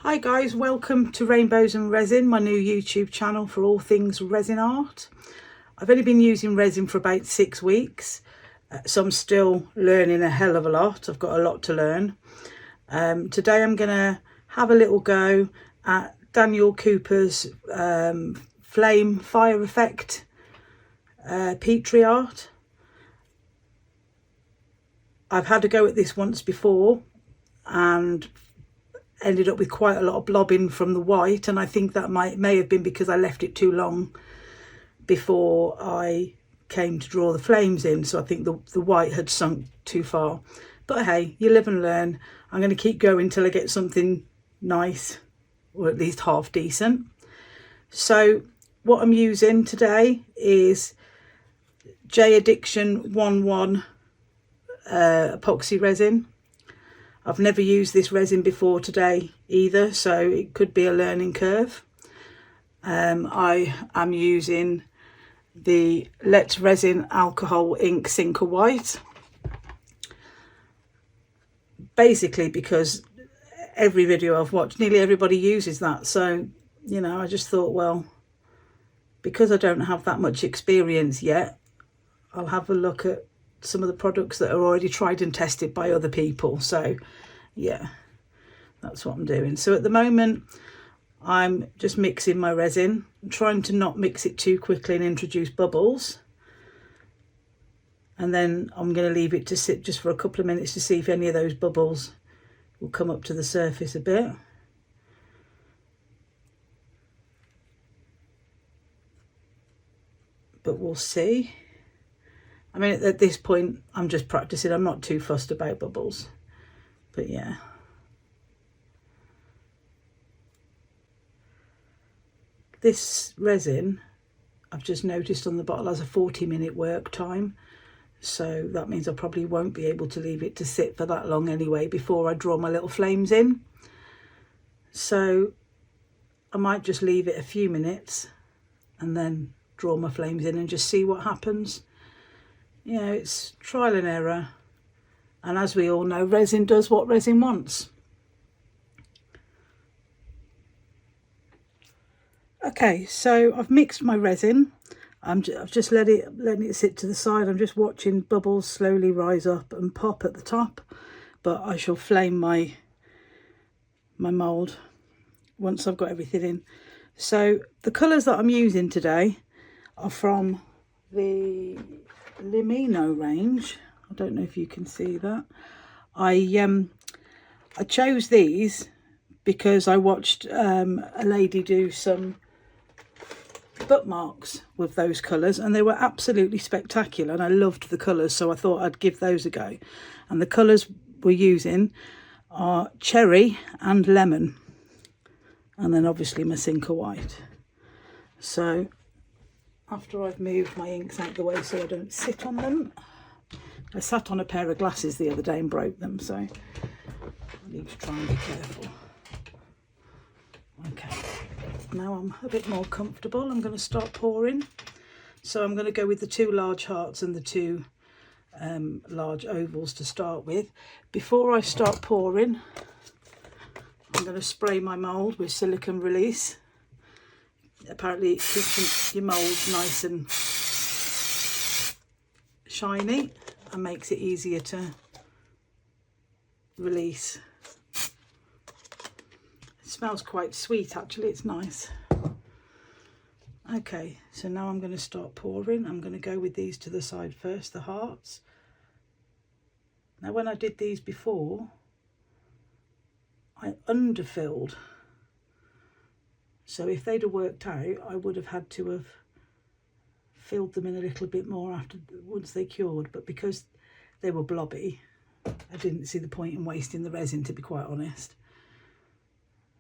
Hi guys, welcome to Rainbows and Resin, my new YouTube channel for all things resin art. I've only been using resin for about 6 weeks, so I'm still learning a hell of a lot. I've got a lot to learn. Today I'm going to have a little go at Daniel Cooper's flame fire effect Petri art. I've had a go at this once before and ended up with quite a lot of blobbing from the white, and I think that may have been because I left it too long before I came to draw the flames in, so I think the white had sunk too far. But hey, you live and learn. I'm going to keep going till I get something nice, or at least half decent. So what I'm using today is J Addiction 11 epoxy resin. I've never used this resin before today either, so it could be a learning curve. I am using the Let's Resin Alcohol Ink Sinker White, basically because every video I've watched, nearly everybody uses that. So, you know, I just thought, well, because I don't have that much experience yet, I'll have a look at some of the products that are already tried and tested by other people. So yeah, that's what I'm doing. So at the moment I'm just mixing my resin. I'm trying to not mix it too quickly and introduce bubbles, and then I'm going to leave it to sit just for a couple of minutes to see if any of those bubbles will come up to the surface a bit. But we'll see. I mean, at this point I'm just practicing. I'm not too fussed about bubbles, but yeah. This resin, I've just noticed on the bottle, has a 40-minute work time, so that means I probably won't be able to leave it to sit for that long anyway before I draw my little flames in. So I might just leave it a few minutes and then draw my flames in and just see what happens. You know, it's trial and error, and as we all know, resin does what resin wants. Okay, so I've mixed my resin. I've just letting it sit to the side. I'm just watching bubbles slowly rise up and pop at the top, but I shall flame my mould once I've got everything in. So the colours that I'm using today are from the Limino range. I don't know if you can see that. I chose these because I watched a lady do some bookmarks with those colours, and they were absolutely spectacular, and I loved the colours, so I thought I'd give those a go. And the colours we're using are cherry and lemon, and then obviously my sinker white. So after I've moved my inks out the way so I don't sit on them, I sat on a pair of glasses the other day and broke them, so I need to try and be careful. Okay, now I'm a bit more comfortable. I'm going to start pouring. So I'm going to go with the 2 large hearts and the 2 large ovals to start with. Before I start pouring, I'm going to spray my mould with silicone release. Apparently it keeps your mould nice and shiny and makes it easier to release. It smells quite sweet actually, it's nice. Okay, so now I'm going to start pouring. I'm going to go with these to the side first, the hearts. Now when I did these before, I underfilled. So if they'd have worked out, I would have had to have filled them in a little bit more once they cured, but because they were blobby, I didn't see the point in wasting the resin, to be quite honest.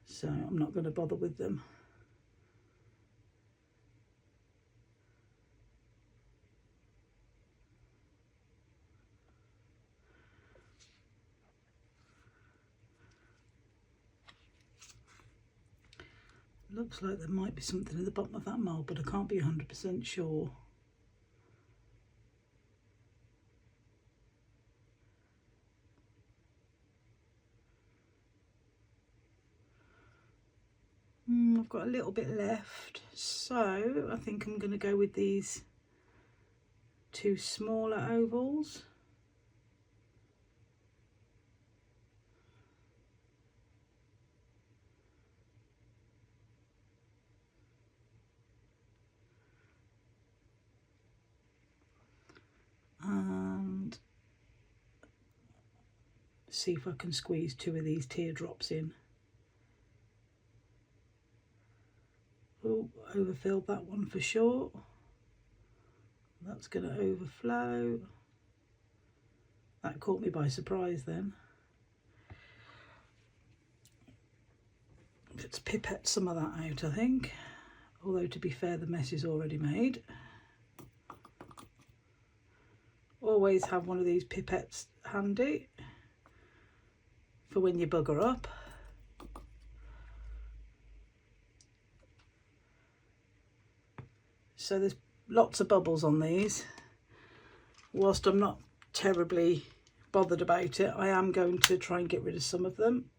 So I'm not going to bother with them. Looks like there might be something at the bottom of that mould, but I can't be 100% sure. I've got a little bit left, so I think I'm going to go with these 2 smaller ovals. And see if I can squeeze 2 of these teardrops in. Oh, overfilled that one for sure. That's going to overflow. That caught me by surprise then. Let's pipette some of that out, I think. Although to be fair, the mess is already made. Always have one of these pipettes handy for when you bugger up. So there's lots of bubbles on these. Whilst I'm not terribly bothered about it, I am going to try and get rid of some of them.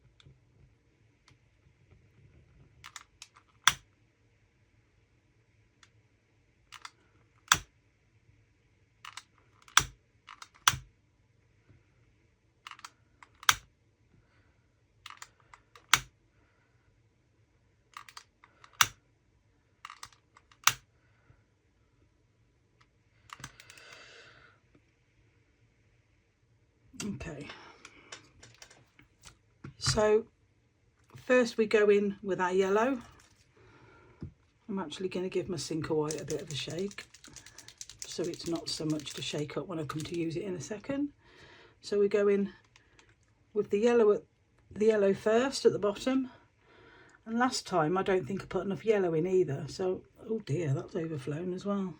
Okay, so first we go in with our yellow. I'm actually going to give my Sinker White a bit of a shake, so it's not so much to shake up when I come to use it in a second. So we go in with the yellow first at the bottom, and last time I don't think I put enough yellow in either, so oh dear, that's overflown as well.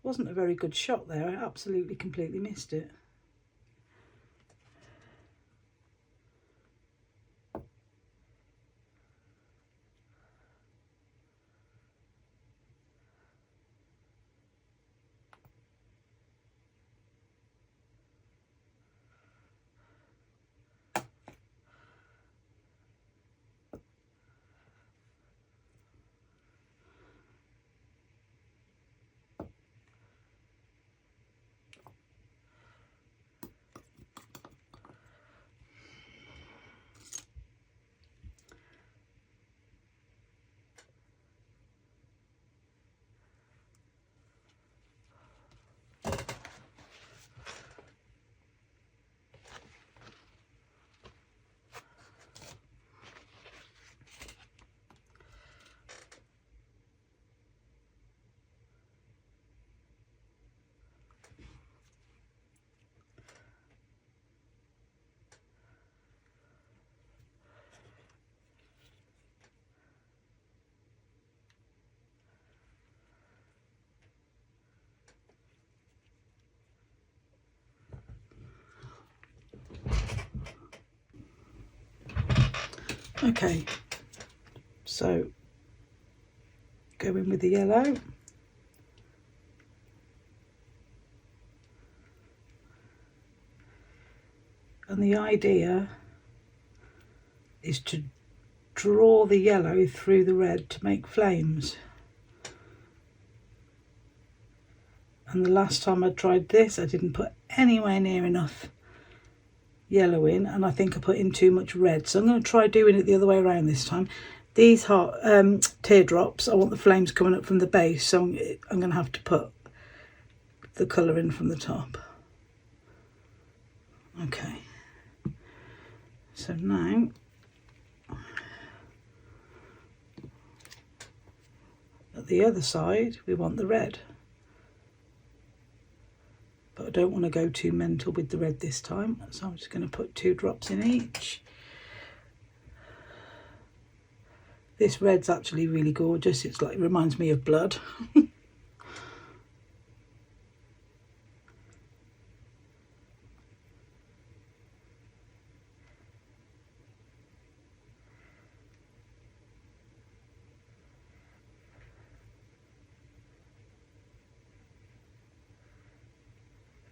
Wasn't a very good shot there, I absolutely completely missed it. Okay, so go in with the yellow. And the idea is to draw the yellow through the red to make flames. And the last time I tried this, I didn't put anywhere near enough yellow in, and I think I put in too much red. So I'm going to try doing it the other way around this time. These hot teardrops, I want the flames coming up from the base, so I'm going to have to put the colour in from the top. Okay, so now at the other side we want the red, but I don't want to go too mental with the red this time, so I'm just going to put 2 drops in each. This red's actually really gorgeous. It's like, it reminds me of blood.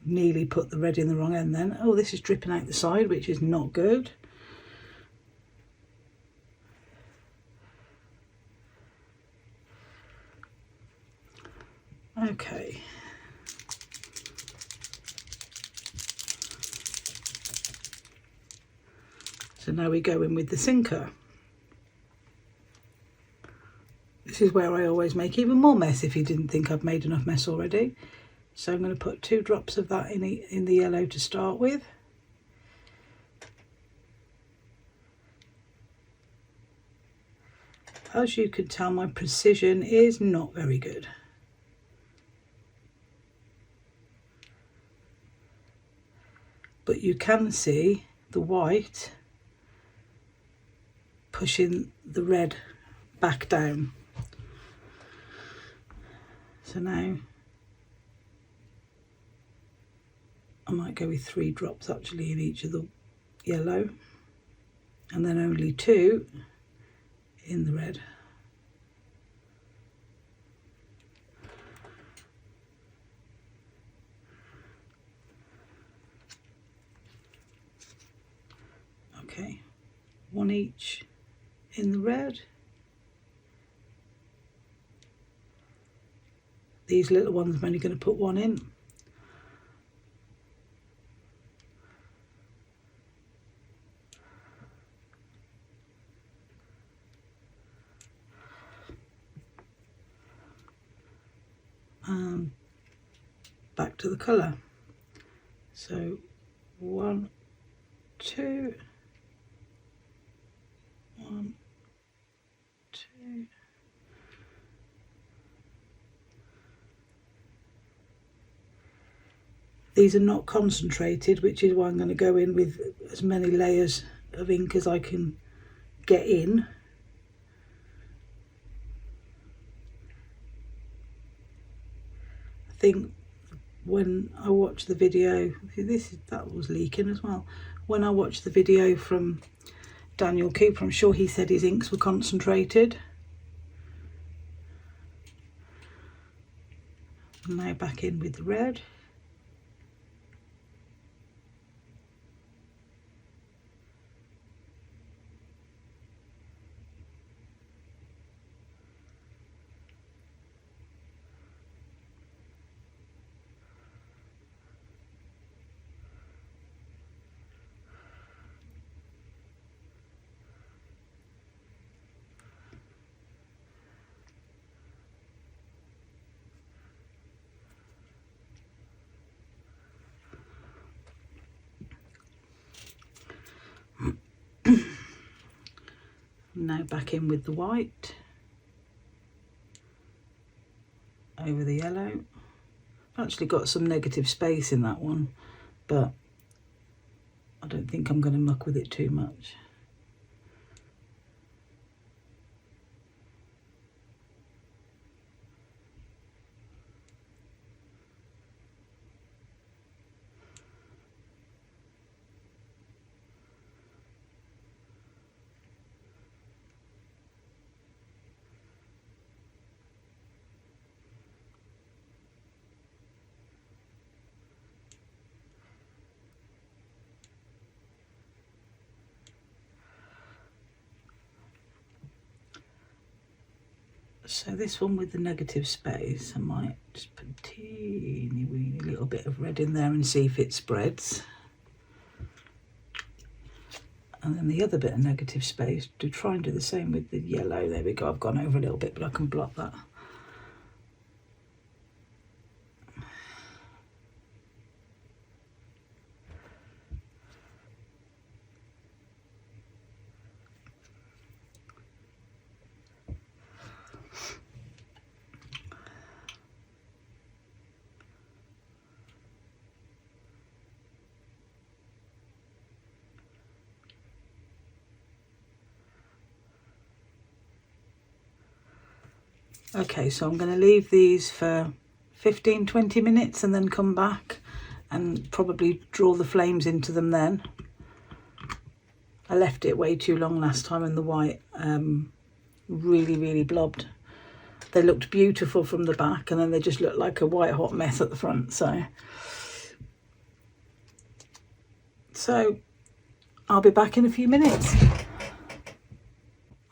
Nearly put the red in the wrong end then. Oh, this is dripping out the side, which is not good. Okay. So now we go in with the sinker. This is where I always make even more mess if you didn't think I've made enough mess already. So I'm going to put 2 drops of that in the yellow to start with. As you can tell, my precision is not very good. But you can see the white pushing the red back down. So now I might go with 3 drops actually in each of the yellow, and then only 2 in the red. Okay, 1 each in the red. These little ones I'm only going to put 1 in. And back to the colour. So 1, 2, 1, 2. These are not concentrated, which is why I'm going to go in with as many layers of ink as I can get in. I think when I watched the video, that was leaking as well. When I watched the video from Daniel Cooper, I'm sure he said his inks were concentrated. And now back in with the red. Now back in with the white over the yellow. I've actually got some negative space in that one, but I don't think I'm going to muck with it too much. So this one with the negative space, I might just put a teeny weeny little bit of red in there and see if it spreads. And then the other bit of negative space, to try and do the same with the yellow. There we go, I've gone over a little bit, but I can blot that. Okay, so I'm going to leave these for 15-20 minutes and then come back and probably draw the flames into them then. I left it way too long last time and the white really blobbed. They looked beautiful from the back and then they just looked like a white hot mess at the front. So I'll be back in a few minutes.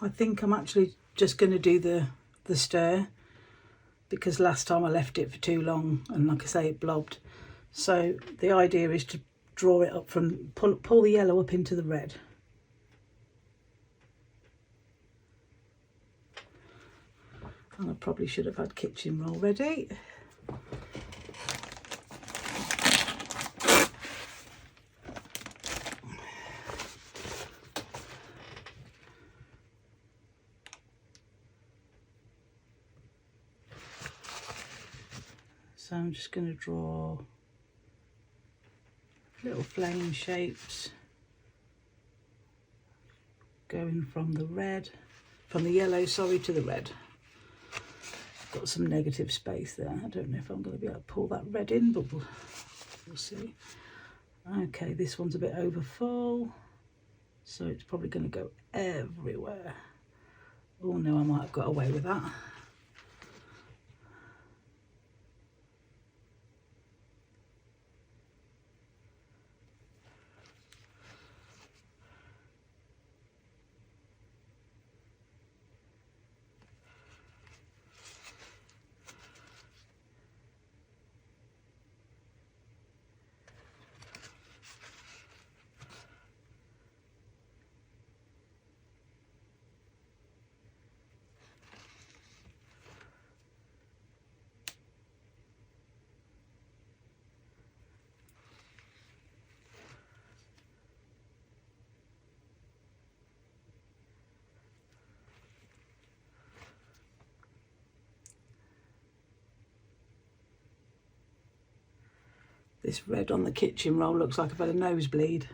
I think I'm actually just going to do the stir. because last time I left it for too long and like I say it blobbed. So the idea is to draw it up from, pull the yellow up into the red. And I probably should have had kitchen roll ready. So I'm just going to draw little flame shapes going from the yellow, sorry, to the red. Got some negative space there. I don't know if I'm going to be able to pull that red in, but we'll see. Okay, this one's a bit over full, so it's probably going to go everywhere. Oh no, I might have got away with that. This red on the kitchen roll looks like I've had a nosebleed.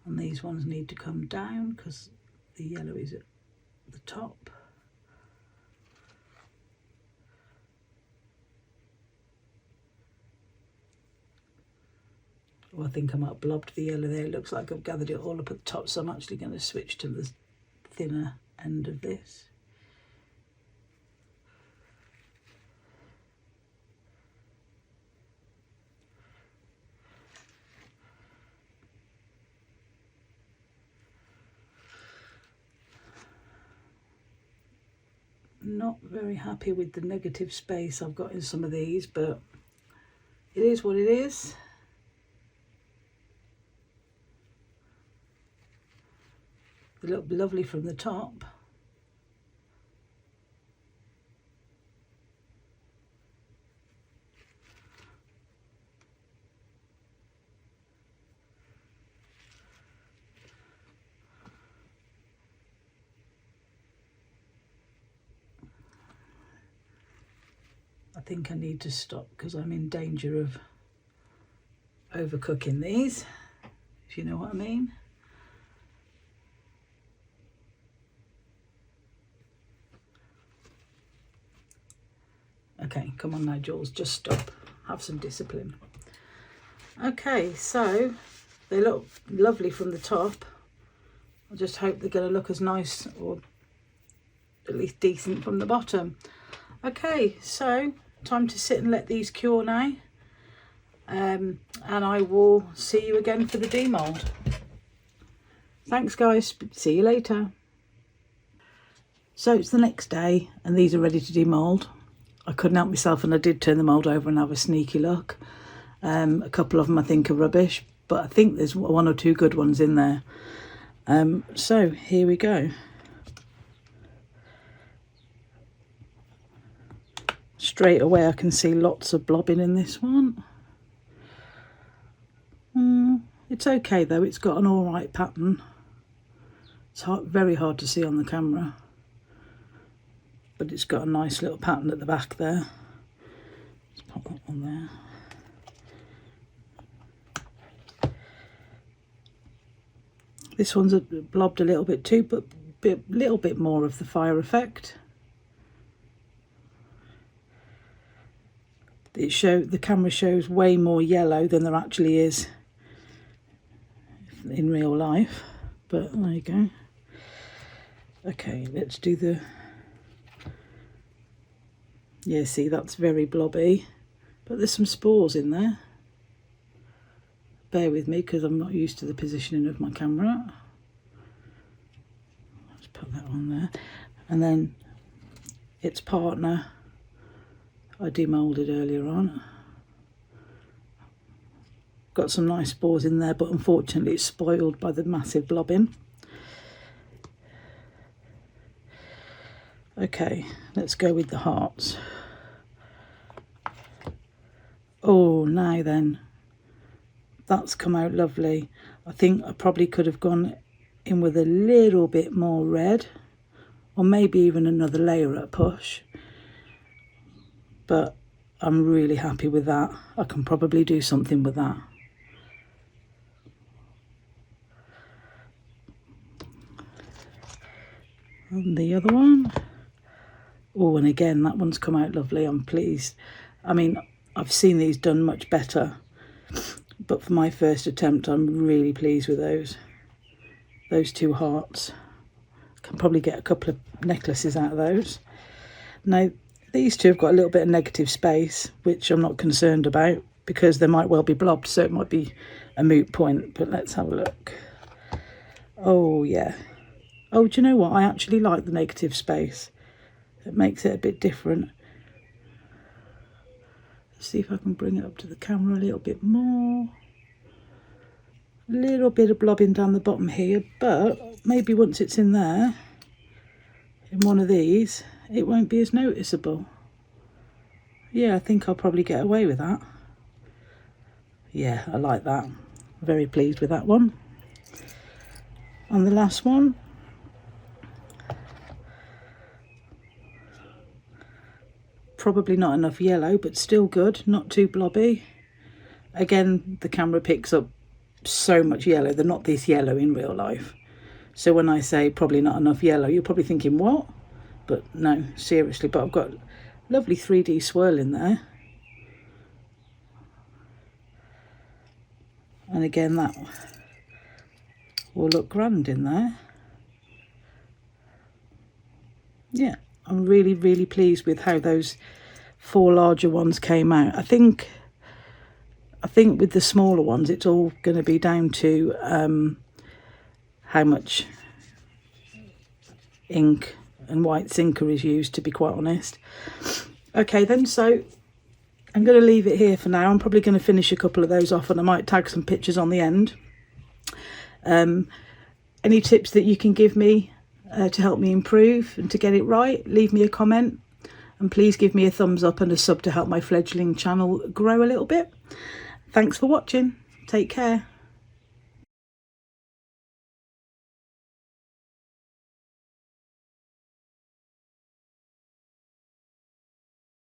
And these ones need to come down because the yellow is at the top. Oh, I think I might have blobbed the yellow there. It looks like I've gathered it all up at the top, so I'm actually going to switch to the thinner end of this. Not very happy with the negative space I've got in some of these, but it is what it is. They look lovely from the top. I think I need to stop because I'm in danger of overcooking these, if you know what I mean. Okay, come on now, Jules, just stop. Have some discipline. Okay, so they look lovely from the top. I just hope they're going to look as nice, or at least decent, from the bottom. Okay, so time to sit and let these cure now. And I will see you again for the demold. Thanks guys, see you later. So it's the next day and these are ready to demold. I couldn't help myself and I did turn the mould over and have a sneaky look. A couple of them I think are rubbish, but I think there's one or two good ones in there. So here we go. Straight away I can see lots of blobbing in this one. It's okay though, it's got an alright pattern. It's very hard to see on the camera, but it's got a nice little pattern at the back there. Let's pop that on there. This one's blobbed a little bit too, but a little bit more of the fire effect. The camera shows way more yellow than there actually is in real life, but there you go. Okay, let's do the, yeah, see, that's very blobby, but there's some spores in there. Bear with me because I'm not used to the positioning of my camera. Let's put that on there. And then its partner I demolded earlier on. Got some nice spores in there, but unfortunately it's spoiled by the massive blobbing. Okay, let's go with the hearts. Oh, now then, that's come out lovely. I think I probably could have gone in with a little bit more red, or maybe even another layer at a push, but I'm really happy with that. I can probably do something with that. And the other one. Oh, and again, that one's come out lovely. I'm pleased. I mean, I've seen these done much better, but for my first attempt, I'm really pleased with those two hearts. Can probably get a couple of necklaces out of those. Now, these two have got a little bit of negative space, which I'm not concerned about because they might well be blobbed, so it might be a moot point, but let's have a look. Oh, yeah. Oh, do you know what? I actually like the negative space. It makes it a bit different. Let's see if I can bring it up to the camera a little bit more. A little bit of blobbing down the bottom here, but maybe once it's in there, in one of these, it won't be as noticeable. Yeah, I think I'll probably get away with that. Yeah, I like that. Very pleased with that one. And the last one. Probably not enough yellow, but still good, not too blobby. Again, the camera picks up so much yellow. They're not this yellow in real life. So when I say probably not enough yellow, you're probably thinking, what? But no, seriously, but I've got lovely 3D swirl in there. And again, that will look grand in there. Yeah, I'm really, really pleased with how those 4 larger ones came out. I think with the smaller ones, it's all going to be down to how much ink and white sinker is used, to be quite honest. Okay then, so I'm going to leave it here for now. I'm probably going to finish a couple of those off, and I might tag some pictures on the end. Any tips that you can give me to help me improve and to get it right, leave me a comment, and please give me a thumbs up and a sub to help my fledgling channel grow a little bit. Thanks for watching. Take care.